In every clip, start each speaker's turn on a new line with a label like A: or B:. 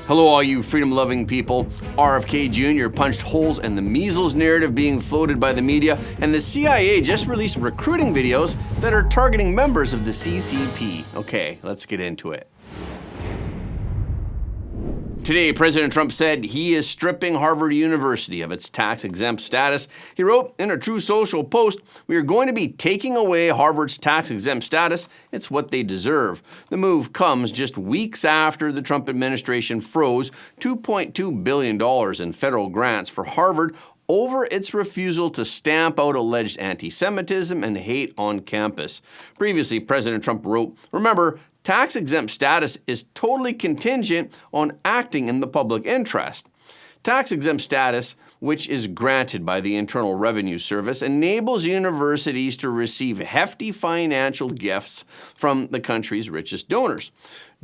A: Hello, all you freedom-loving people. RFK Jr. punched holes in the measles narrative being floated by the media, and the CIA just released recruiting videos that are targeting members of the CCP. Okay, let's get into it. Today, President Trump said he is stripping Harvard University of its tax-exempt status. He wrote in a True Social post, "We are going to be taking away Harvard's tax-exempt status. It's what they deserve." The move comes just weeks after the Trump administration froze $2.2 billion in federal grants for Harvard over its refusal to stamp out alleged anti-Semitism and hate on campus. Previously, President Trump wrote, "Remember, tax-exempt status is totally contingent on acting in the public interest." Tax-exempt status, which is granted by the Internal Revenue Service, enables universities to receive hefty financial gifts from the country's richest donors.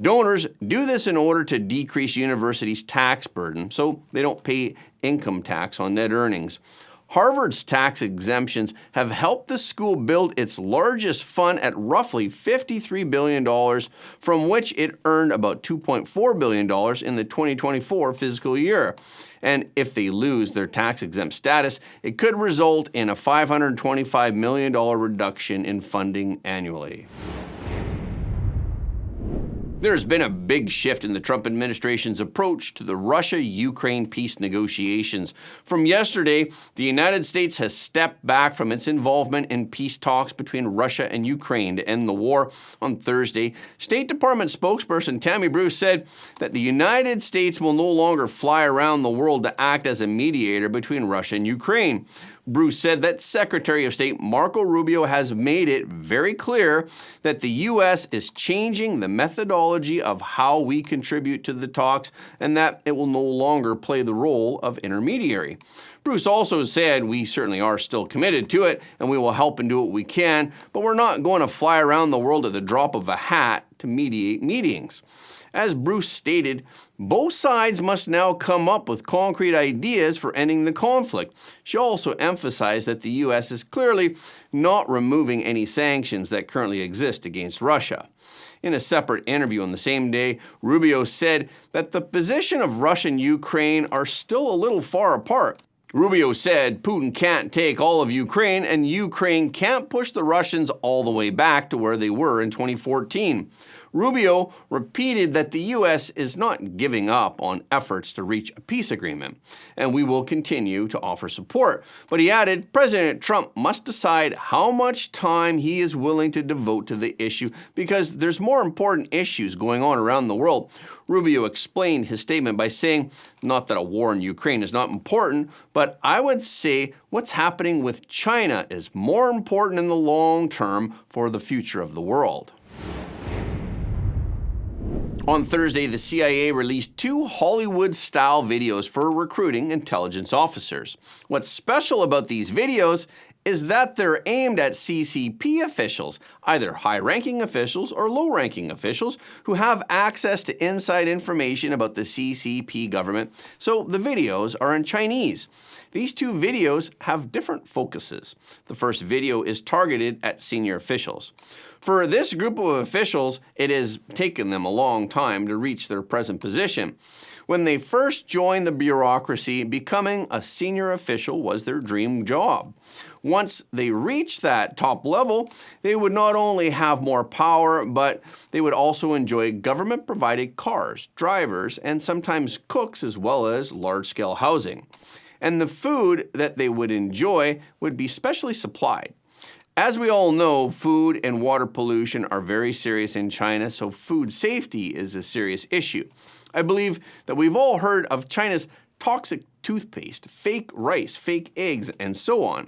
A: Donors do this in order to decrease universities' tax burden, so they don't pay income tax on net earnings. Harvard's tax exemptions have helped the school build its largest fund at roughly $53 billion, from which it earned about $2.4 billion in the 2024 fiscal year. And if they lose their tax-exempt status, it could result in a $525 million reduction in funding annually. There's been a big shift in the Trump administration's approach to the Russia-Ukraine peace negotiations. From yesterday, the United States has stepped back from its involvement in peace talks between Russia and Ukraine to end the war. On Thursday, State Department spokesperson Tammy Bruce said that the United States will no longer fly around the world to act as a mediator between Russia and Ukraine. Bruce said that Secretary of State Marco Rubio has made it very clear that the U.S. is changing the methodology of how we contribute to the talks and that it will no longer play the role of intermediary. Bruce also said we certainly are still committed to it and we will help and do what we can, but we're not going to fly around the world at the drop of a hat to mediate meetings. As Bruce stated, both sides must now come up with concrete ideas for ending the conflict. She also emphasized that the U.S. is clearly not removing any sanctions that currently exist against Russia. In a separate interview on the same day, Rubio said that the position of Russia and Ukraine are still a little far apart. Rubio said Putin can't take all of Ukraine and Ukraine can't push the Russians all the way back to where they were in 2014. Rubio repeated that the U.S. is not giving up on efforts to reach a peace agreement, and we will continue to offer support. But he added, President Trump must decide how much time he is willing to devote to the issue because there's more important issues going on around the world. Rubio explained his statement by saying, not that a war in Ukraine is not important, but I would say what's happening with China is more important in the long term for the future of the world. On Thursday, the CIA released 2 Hollywood-style videos for recruiting intelligence officers. What's special about these videos is that they're aimed at CCP officials, either high-ranking officials or low-ranking officials who have access to inside information about the CCP government, so the videos are in Chinese. These 2 videos have different focuses. The first video is targeted at senior officials. For this group of officials, it has taken them a long time to reach their present position. When they first joined the bureaucracy, becoming a senior official was their dream job. Once they reached that top level, they would not only have more power, but they would also enjoy government-provided cars, drivers, and sometimes cooks, as well as large-scale housing. And the food that they would enjoy would be specially supplied. As we all know, food and water pollution are very serious in China, so food safety is a serious issue. I believe that we've all heard of China's toxic toothpaste, fake rice, fake eggs, and so on.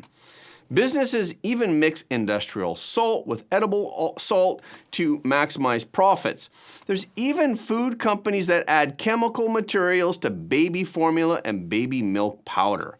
A: Businesses even mix industrial salt with edible salt to maximize profits. There's even food companies that add chemical materials to baby formula and baby milk powder.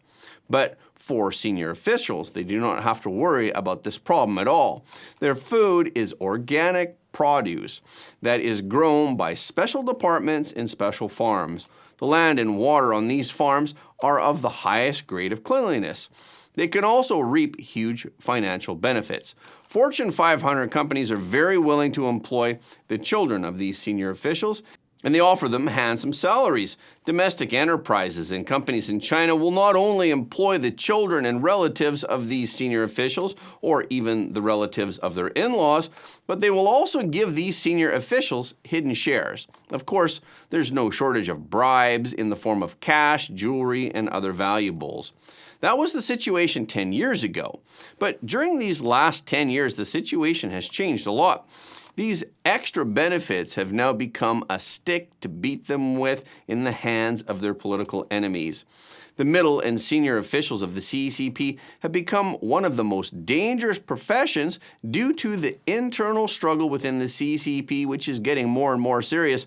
A: But for senior officials, they do not have to worry about this problem at all. Their food is organic produce that is grown by special departments in special farms. The land and water on these farms are of the highest grade of cleanliness. They can also reap huge financial benefits. Fortune 500 companies are very willing to employ the children of these senior officials, And they offer them handsome salaries. Domestic enterprises and companies in China will not only employ the children and relatives of these senior officials, or even the relatives of their in-laws, but they will also give these senior officials hidden shares. Of course, there's no shortage of bribes in the form of cash, jewelry, and other valuables. That was the situation 10 years ago. But during these last 10 years, the situation has changed a lot. These extra benefits have now become a stick to beat them with in the hands of their political enemies. The middle and senior officials of the CCP have become one of the most dangerous professions due to the internal struggle within the CCP, which is getting more and more serious.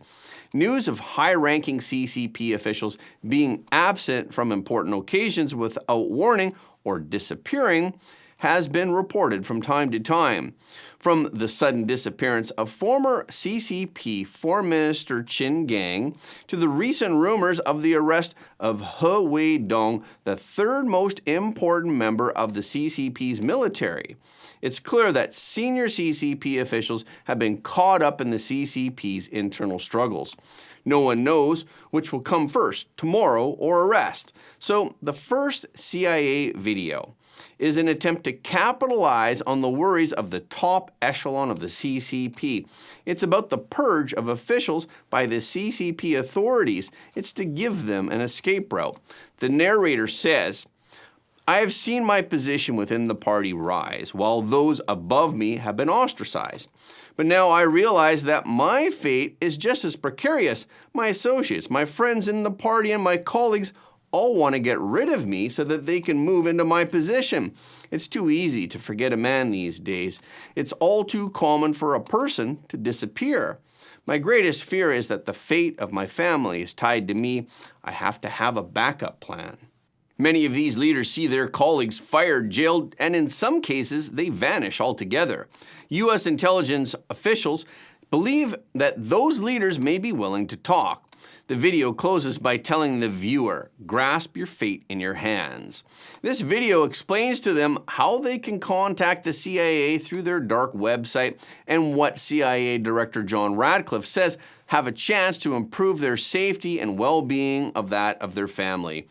A: News of high-ranking CCP officials being absent from important occasions without warning or disappearing has been reported from time to time. From the sudden disappearance of former CCP Foreign Minister Qin Gang to the recent rumors of the arrest of He Weidong, the third most important member of the CCP's military. It's clear that senior CCP officials have been caught up in the CCP's internal struggles. No one knows which will come first, tomorrow or arrest. So the first CIA video is an attempt to capitalize on the worries of the top echelon of the CCP. It's about the purge of officials by the CCP authorities. It's to give them an escape route. The narrator says, "I have seen my position within the party rise, while those above me have been ostracized. But now I realize that my fate is just as precarious. My associates, my friends in the party, and my colleagues all want to get rid of me so that they can move into my position. It's too easy to forget a man these days. It's all too common for a person to disappear. My greatest fear is that the fate of my family is tied to me. I have to have a backup plan." Many of these leaders see their colleagues fired, jailed, and in some cases, they vanish altogether. U.S. intelligence officials believe that those leaders may be willing to talk. The video closes by telling the viewer, "Grasp your fate in your hands." This video explains to them how they can contact the CIA through their dark website and what CIA Director John Radcliffe says have a chance to improve their safety and well-being of that of their family.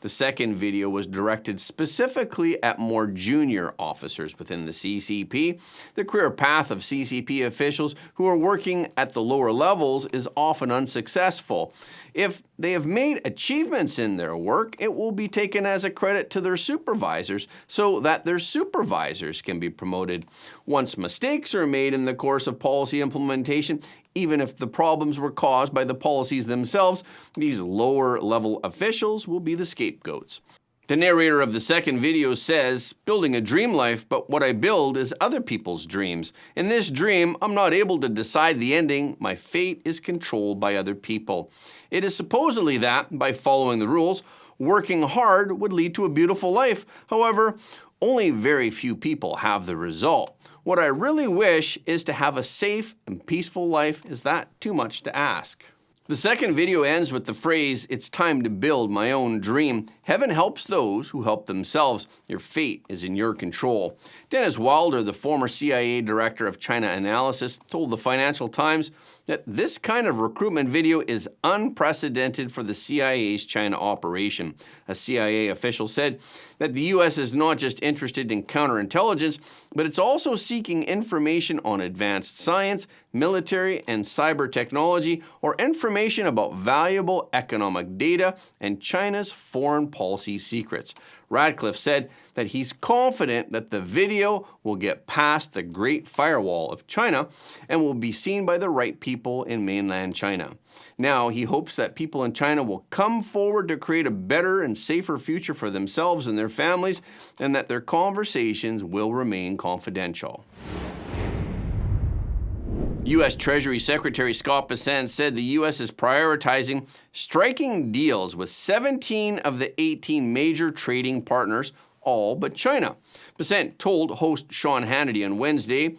A: The second video was directed specifically at more junior officers within the CCP. The career path of CCP officials who are working at the lower levels is often unsuccessful. If they have made achievements in their work, it will be taken as a credit to their supervisors so that their supervisors can be promoted. Once mistakes are made in the course of policy implementation, even if the problems were caused by the policies themselves, these lower-level officials will be the scapegoats. The narrator of the second video says, "Building a dream life, but what I build is other people's dreams. In this dream, I'm not able to decide the ending. My fate is controlled by other people. It is supposedly that, by following the rules, working hard would lead to a beautiful life. However, only very few people have the result. What I really wish is to have a safe and peaceful life. Is that too much to ask?" The second video ends with the phrase, "It's time to build my own dream. Heaven helps those who help themselves. Your fate is in your control." Dennis Wilder, the former CIA Director of China Analysis, told the Financial Times that this kind of recruitment video is unprecedented for the CIA's China operation. A CIA official said that the U.S. is not just interested in counterintelligence, but it's also seeking information on advanced science, military, and cyber technology, or information about valuable economic data and China's foreign policy secrets. Radcliffe said that he's confident that the video will get past the Great Firewall of China and will be seen by the right people in mainland China. Now, he hopes that people in China will come forward to create a better and safer future for themselves and their families, and that their conversations will remain confidential. U.S. Treasury Secretary Scott Bessent said the U.S. is prioritizing striking deals with 17 of the 18 major trading partners, all but China. Bessent told host Sean Hannity on Wednesday,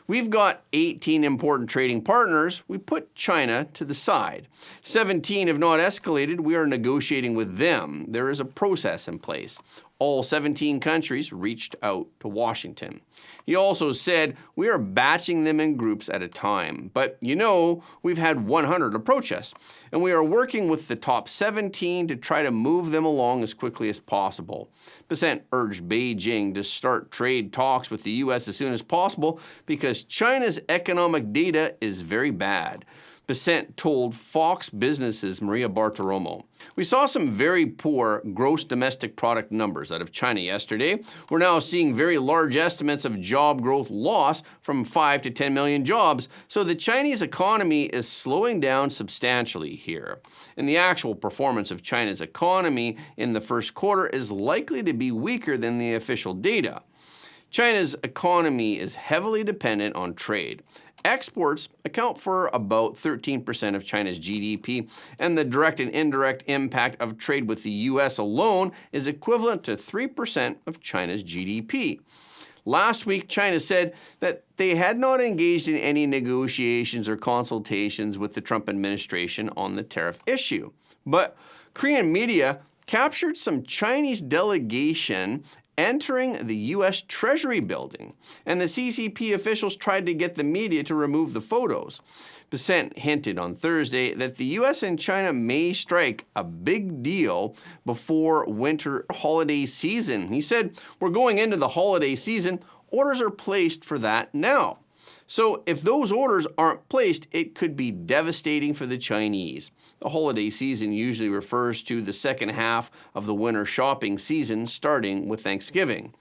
A: "We've got 18 important trading partners. We put China to the side. 17 have not escalated. We are negotiating with them. There is a process in place. All 17 countries reached out to Washington. He also said, "We are batching them in groups at a time, but we've had 100 approach us, and we are working with the top 17 to try to move them along as quickly as possible." Bissett urged Beijing to start trade talks with the U.S. as soon as possible because China's economic data is very bad. Bissett told Fox Business's Maria Bartiromo. "We saw some very poor gross domestic product numbers out of China yesterday. We're now seeing very large estimates of job growth loss from 5 to 10 million jobs, so the Chinese economy is slowing down substantially here. And the actual performance of China's economy in the first quarter is likely to be weaker than the official data. China's economy is heavily dependent on trade. Exports account for about 13% of China's GDP, and the direct and indirect impact of trade with the U.S. alone is equivalent to 3% of China's GDP. Last week, China said that they had not engaged in any negotiations or consultations with the Trump administration on the tariff issue. But Korean media captured some Chinese delegation entering the U.S. Treasury building, and the CCP officials tried to get the media to remove the photos. Bissett hinted on Thursday that the U.S. and China may strike a big deal before winter holiday season. He said, "We're going into the holiday season. Orders are placed for that now. So if those orders aren't placed, it could be devastating for the Chinese." The holiday season usually refers to the second half of the winter shopping season, starting with Thanksgiving.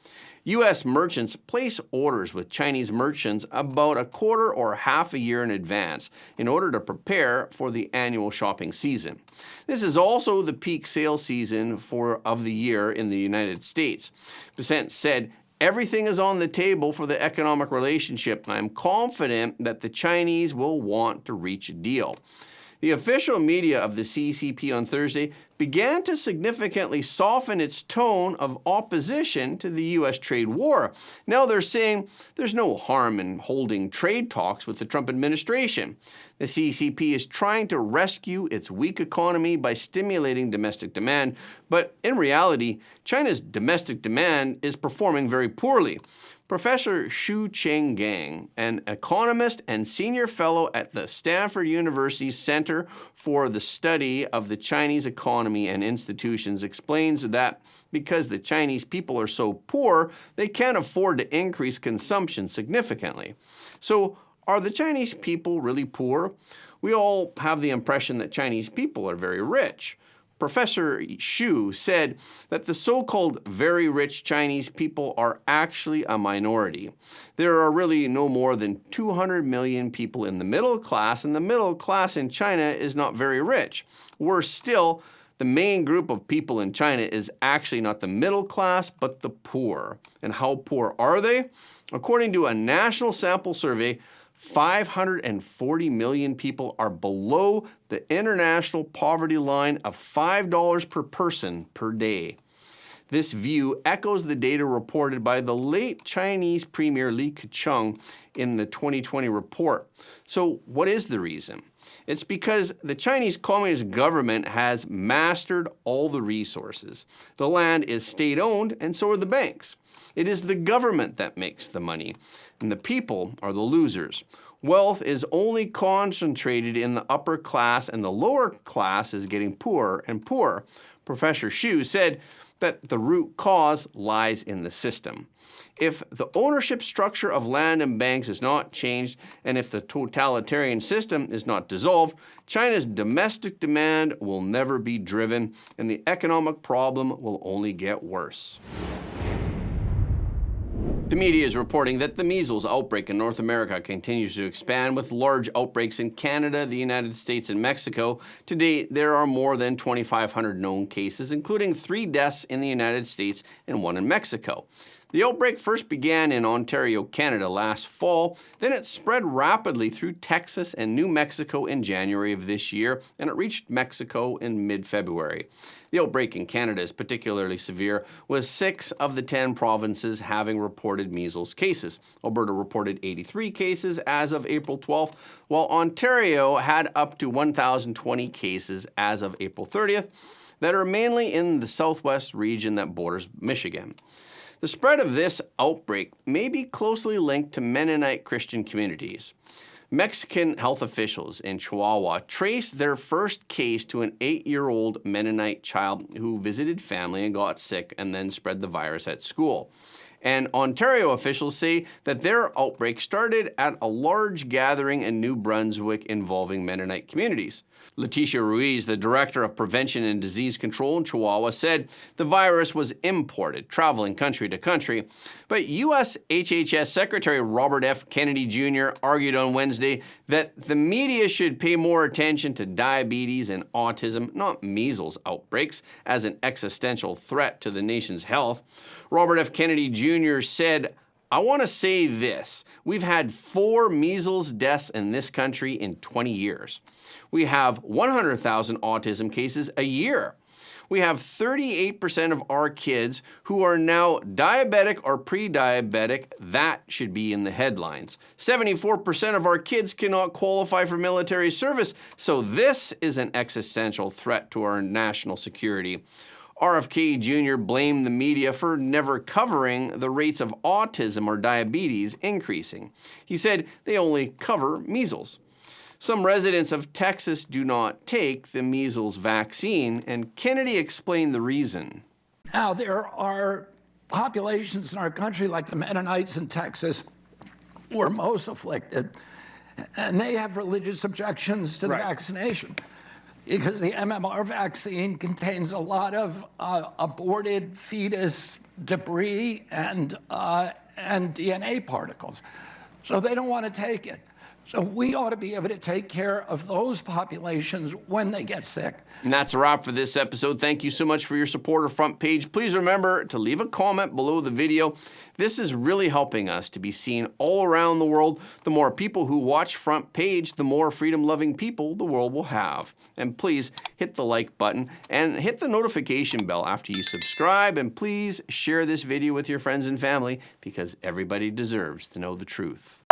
A: U.S. merchants place orders with Chinese merchants about a quarter or half a year in advance in order to prepare for the annual shopping season. This is also the peak sales season of the year in the United States. Bissett said, "Everything is on the table for the economic relationship. I am confident that the Chinese will want to reach a deal." The official media of the CCP on Thursday began to significantly soften its tone of opposition to the U.S. trade war. Now they're saying there's no harm in holding trade talks with the Trump administration. The CCP is trying to rescue its weak economy by stimulating domestic demand, but in reality, China's domestic demand is performing very poorly. Professor Xu Chenggang, an economist and senior fellow at the Stanford University's Center for the Study of the Chinese Economy and Institutions, explains that because the Chinese people are so poor, they can't afford to increase consumption significantly. So, are the Chinese people really poor? We all have the impression that Chinese people are very rich. Professor Xu said that the so-called very rich Chinese people are actually a minority. There are really no more than 200 million people in the middle class, and the middle class in China is not very rich. Worse still, the main group of people in China is actually not the middle class, but the poor. And how poor are they? According to a national sample survey, 540 million people are below the international poverty line of $5 per person per day. This view echoes the data reported by the late Chinese Premier Li Keqiang in the 2020 report. So what is the reason? It's because the Chinese Communist government has mastered all the resources. The land is state-owned, and so are the banks. It is the government that makes the money, and the people are the losers. Wealth is only concentrated in the upper class, and the lower class is getting poorer and poorer. Professor Xu said that the root cause lies in the system. If the ownership structure of land and banks is not changed, and if the totalitarian system is not dissolved, China's domestic demand will never be driven, and the economic problem will only get worse. The media is reporting that the measles outbreak in North America continues to expand, with large outbreaks in Canada, the United States, and Mexico. To date, there are more than 2,500 known cases, including 3 deaths in the United States and 1 in Mexico. The outbreak first began in Ontario, Canada last fall, then it spread rapidly through Texas and New Mexico in January of this year, and it reached Mexico in mid-February. The outbreak in Canada is particularly severe, with 6 of the 10 provinces having reported measles cases. Alberta reported 83 cases as of April 12th, while Ontario had up to 1,020 cases as of April 30th. that are mainly in the southwest region that borders Michigan. The spread of this outbreak may be closely linked to Mennonite Christian communities. Mexican health officials in Chihuahua traced their first case to an 8-year-old Mennonite child who visited family and got sick and then spread the virus at school. And Ontario officials say that their outbreak started at a large gathering in New Brunswick involving Mennonite communities. Leticia Ruiz, the Director of Prevention and Disease Control in Chihuahua, said the virus was imported, traveling country to country. But U.S. HHS Secretary Robert F. Kennedy Jr. argued on Wednesday that the media should pay more attention to diabetes and autism, not measles outbreaks, as an existential threat to the nation's health. Robert F. Kennedy Jr. said, "I want to say this. We've had 4 measles deaths in this country in 20 years. We have 100,000 autism cases a year. We have 38% of our kids who are now diabetic or pre-diabetic. That should be in the headlines. 74% of our kids cannot qualify for military service, so this is an existential threat to our national security." RFK Jr. blamed the media for never covering the rates of autism or diabetes increasing. He said they only cover measles. Some residents of Texas do not take the measles vaccine, and Kennedy explained the reason.
B: Now, there are populations in our country, like the Mennonites in Texas, who are most afflicted, and they have religious objections to the vaccination because the MMR vaccine contains a lot of aborted fetus debris and DNA particles. So they don't want to take it. So we ought to be able to take care of those populations when they get sick.
A: And that's a wrap for this episode. Thank you so much for your support of Front Page. Please remember to leave a comment below the video. This is really helping us to be seen all around the world. The more people who watch Front Page, the more freedom-loving people the world will have. And please hit the like button and hit the notification bell after you subscribe. And please share this video with your friends and family because everybody deserves to know the truth.